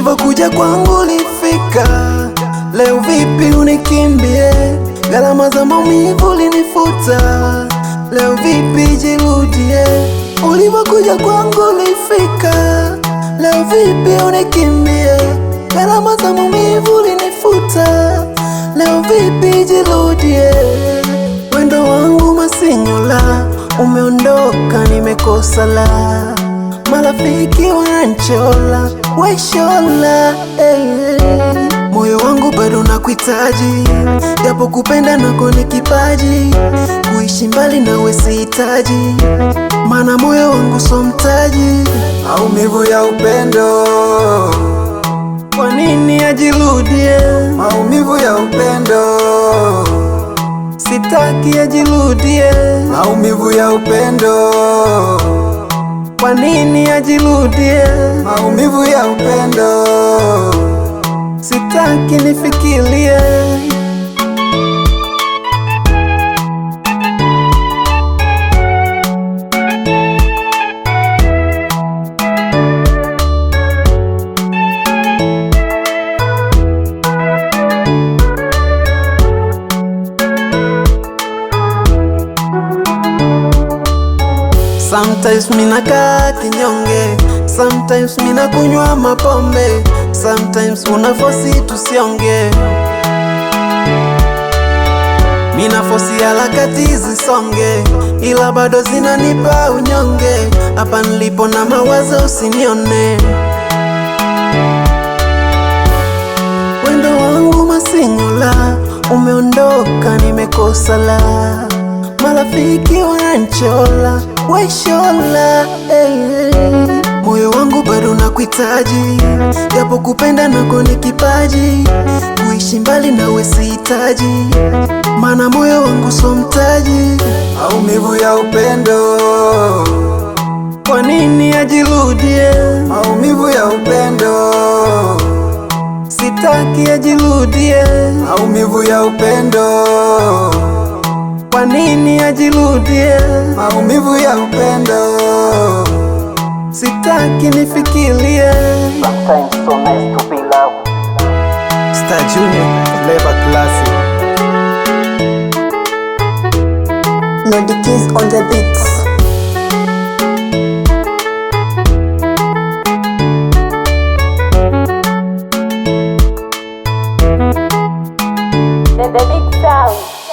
Ulivyokuja kwangu ulifika, leo vipi unikimbie? Gharama za maumivu ulinifuta, leo vipi jirudie? Ulivyokuja kwangu ulifika, leo vipi unikimbie? Gharama za maumivu ulinifuta, leo vipi jirudie? Wendo wangu Masinyola, umeondoka nimekosa la. Marafiki wananchola, waishola, moyo wangu bado nakuhitaji, japo kupenda nako ni kipaji. Kuishi mbali nawe sihitaji, maana moyo wangu so mtaji. Maumivu ya upendo, kwa nini ajirudie? maumivu ya upendo, sitaki ajirudie. maumivu ya upendo, kwa nini ajirudie? maumivu ya upendo, sitaki nifikirie. Sometimes mina kaa kinyonge, sometimes mina kunywa mapombe, sometimes unafosi tusionge. Mina fosi harakati zisonge, ila bado zinanipa unyonge. Hapa nilipo na mawazo usinione. Wendo wangu Masinyola, umeondoka nimekosa la. Marafiki wananchola, waishola, moyo wangu bado nakuhitaji, japo kupenda nako ni kipaji. Kuishi mbali nawe sihitaji, maana moyo wangu so mtaji. maumivu ya upendo, kwa nini ajirudie? maumivu ya upendo, sitaki ajirudie. maumivu ya upendo, kwa nini ajirudie? maumivu ya upendo, sitaki nifikirie. Sometimes so nice to be loved. Star Junior, Flavor Classic. Nodi Keys on the beats. The big sound.